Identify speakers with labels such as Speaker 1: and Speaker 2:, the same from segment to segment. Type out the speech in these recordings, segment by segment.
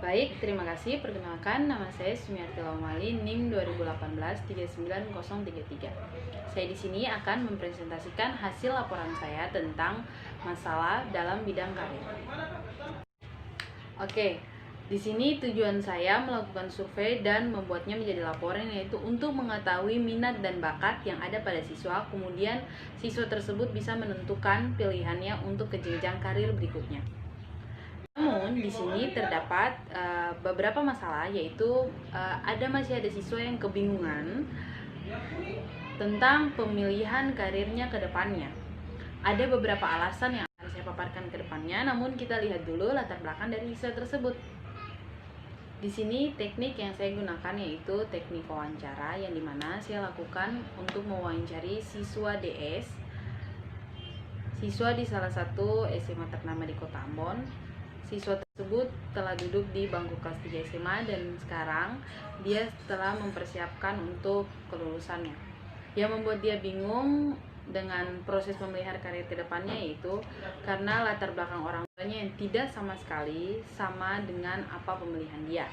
Speaker 1: Baik, terima kasih. Perkenalkan, nama saya Sumiarti Lawamali, NIM 2018-39033. Saya di sini akan mempresentasikan hasil laporan saya tentang masalah dalam bidang karir. Oke, di sini tujuan saya melakukan survei dan membuatnya menjadi laporan, yaitu untuk mengetahui minat dan bakat yang ada pada siswa. Kemudian siswa tersebut bisa menentukan pilihannya untuk ke jenjang karir berikutnya. Namun di sini terdapat beberapa masalah, yaitu masih ada siswa yang kebingungan tentang pemilihan karirnya ke depannya. Ada beberapa alasan yang akan saya paparkan ke depannya, namun kita lihat dulu latar belakang dari siswa tersebut. Di sini teknik yang saya gunakan yaitu teknik wawancara, yang dimana saya lakukan untuk mewawancari siswa DS, siswa di salah satu SMA ternama di Kota Ambon. Siswa tersebut telah duduk di bangku kelas 3 SMA dan sekarang dia telah mempersiapkan untuk kelulusannya. Yang membuat dia bingung dengan proses memelihara karir ke depannya yaitu karena latar belakang orang tuanya yang tidak sama sekali sama dengan apa pemilihan dia.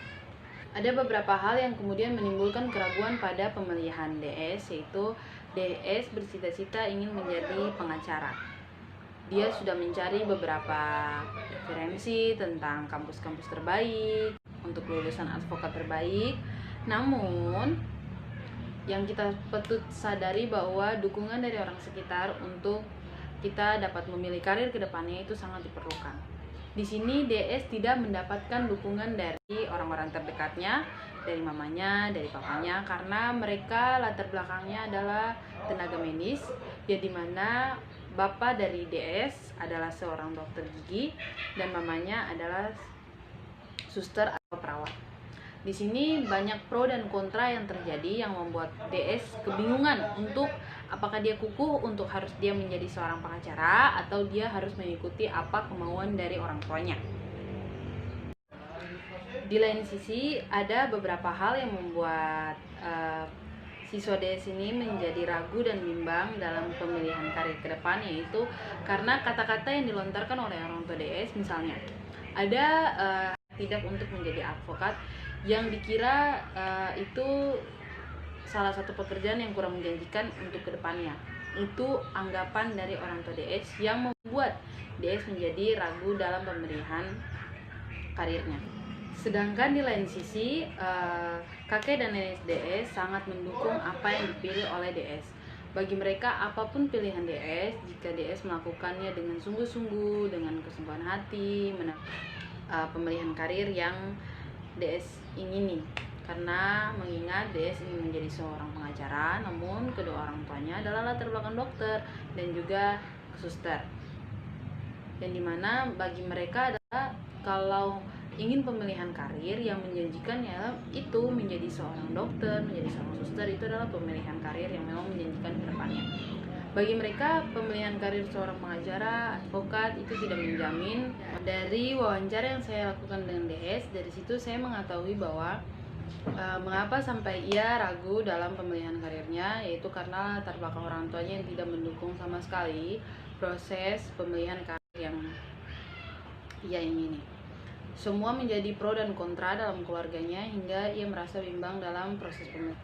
Speaker 1: Ada beberapa hal yang kemudian menimbulkan keraguan pada pemilihan DS, yaitu DS bercita-cita ingin menjadi pengacara. Dia sudah mencari beberapa referensi tentang kampus-kampus terbaik untuk lulusan advokat terbaik. Namun yang kita patut sadari bahwa dukungan dari orang sekitar untuk kita dapat memilih karir ke depannya itu sangat diperlukan. Di sini DS tidak mendapatkan dukungan dari orang-orang terdekatnya, dari mamanya, dari papanya, karena mereka latar belakangnya adalah tenaga medis, ya dimana bapak dari DS adalah seorang dokter gigi dan mamanya adalah suster atau perawat. Di sini banyak pro dan kontra yang terjadi yang membuat DS kebingungan untuk apakah dia kukuh untuk harus dia menjadi seorang pengacara atau dia harus mengikuti apa kemauan dari orang tuanya. Di lain sisi ada beberapa hal yang membuat siswa DS ini menjadi ragu dan bimbang dalam pemilihan karir ke depan, yaitu karena kata-kata yang dilontarkan oleh orang tua DS. Misalnya ada tidak untuk menjadi advokat yang dikira itu salah satu pekerjaan yang kurang menjanjikan untuk kedepannya. Itu anggapan dari orang tua DS yang membuat DS menjadi ragu dalam pemilihan karirnya. Sedangkan di lain sisi kakek dan nenek DS sangat mendukung apa yang dipilih oleh DS. Bagi mereka apapun pilihan DS, jika DS melakukannya dengan sungguh-sungguh, dengan kesungguhan hati, pemilihan karir yang DS ingini. Karena mengingat DS ingin menjadi seorang pengacara, namun kedua orang tuanya adalah latar belakang dokter dan juga suster. Dan dimana bagi mereka adalah kalau ingin pemilihan karir yang menjanjikan ya itu menjadi seorang dokter, menjadi seorang suster, itu adalah pemilihan karir yang memang menjanjikan ke depannya. Bagi mereka pemilihan karir seorang pengacara, advokat itu tidak menjamin. Dari wawancara yang saya lakukan dengan DS, dari situ saya mengetahui bahwa mengapa sampai ia ragu dalam pemilihan karirnya, yaitu karena latar belakang orang tuanya yang tidak mendukung sama sekali proses pemilihan karir yang ia ingini. Semua menjadi pro dan kontra dalam keluarganya hingga ia merasa bimbang dalam proses pemilihan.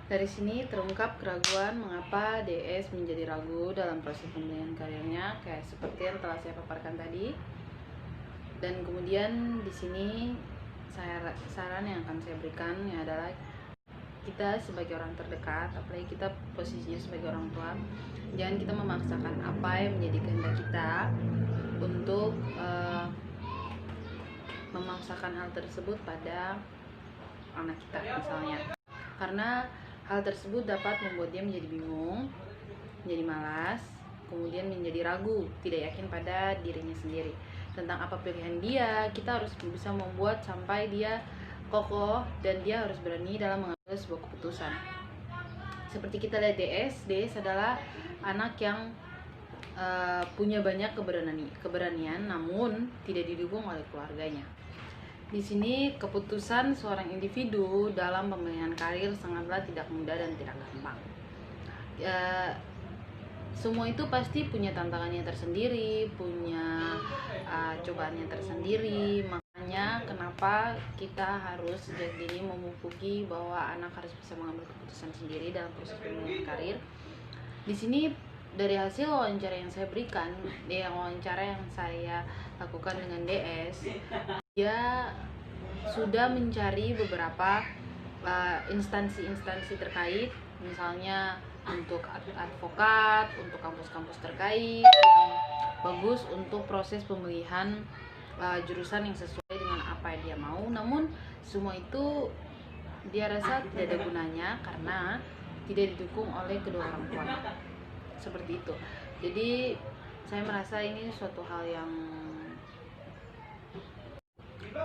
Speaker 1: Dari sini terungkap keraguan mengapa DS menjadi ragu dalam proses pemilihan karirnya, kayak seperti yang telah saya paparkan tadi. Dan kemudian di sini saran yang akan saya berikan adalah kita sebagai orang terdekat, apalagi kita posisinya sebagai orang tua, jangan kita memaksakan apa yang menjadi kehendak kita untuk memaksakan hal tersebut pada anak kita misalnya, karena hal tersebut dapat membuat dia menjadi bingung, menjadi malas, kemudian menjadi ragu, tidak yakin pada dirinya sendiri tentang apa pilihan dia. Kita harus bisa membuat sampai dia kokoh dan dia harus berani dalam mengambil sebuah keputusan. Seperti kita lihat DS adalah anak yang punya banyak keberanian namun tidak didukung oleh keluarganya. Di sini keputusan seorang individu dalam pemilihan karir sangatlah tidak mudah dan tidak gampang. semua itu pasti punya tantangannya tersendiri, punya cobaannya tersendiri. Makanya kenapa kita harus sejak dini memupuki bahwa anak harus bisa mengambil keputusan sendiri dalam proses pemilihan karir. Di sini dari hasil wawancara yang saya berikan, wawancara yang saya lakukan dengan DS, dia sudah mencari beberapa instansi-instansi terkait, misalnya untuk advokat, untuk kampus-kampus terkait yang bagus untuk proses pemilihan jurusan yang sesuai dengan apa yang dia mau. Namun semua itu dia rasa tidak ada gunanya karena tidak didukung oleh kedua orang tua. Seperti itu. Jadi saya merasa ini suatu hal yang,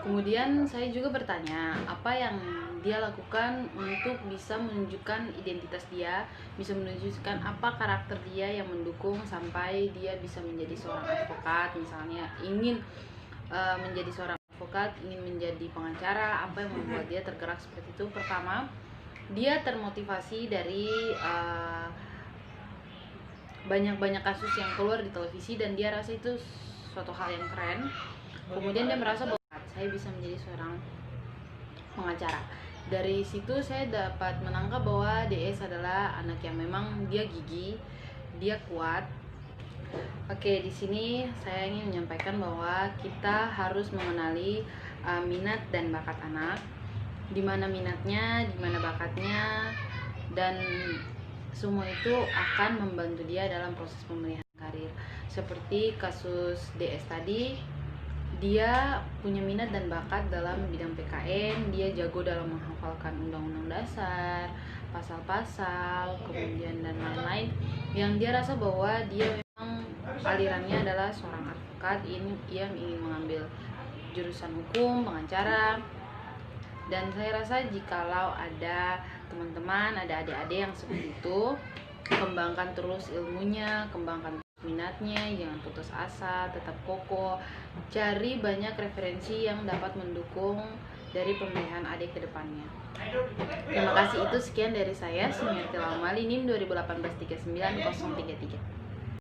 Speaker 1: kemudian saya juga bertanya apa yang dia lakukan untuk bisa menunjukkan identitas dia, bisa menunjukkan apa karakter dia yang mendukung sampai dia bisa menjadi seorang advokat, misalnya ingin menjadi seorang advokat, ingin menjadi pengacara, apa yang membuat dia tergerak seperti itu. Pertama, dia termotivasi dari banyak-banyak kasus yang keluar di televisi dan dia rasa itu suatu hal yang keren. Kemudian dia merasa bahwa saya bisa menjadi seorang pengacara. Dari situ saya dapat menangkap bahwa DS adalah anak yang memang dia gigih, dia kuat. Oke, di sini saya ingin menyampaikan bahwa kita harus mengenali minat dan bakat anak, di mana minatnya, di mana bakatnya, dan semua itu akan membantu dia dalam proses pemilihan karir. Seperti kasus DS tadi, dia punya minat dan bakat dalam bidang PKN, dia jago dalam menghafalkan undang-undang dasar, pasal-pasal, kemudian dan lain-lain, yang dia rasa bahwa dia memang alirannya adalah seorang advokat, ia ingin mengambil jurusan hukum, pengacara. Dan saya rasa jikalau ada teman-teman, ada adik-adik yang seperti itu, kembangkan terus ilmunya, kembangkan minatnya, jangan putus asa, tetap kokoh, cari banyak referensi yang dapat mendukung dari pemilihan adik ke depannya. Terima kasih, itu sekian dari saya, Sumiati Laumali, NIM 2018 39033.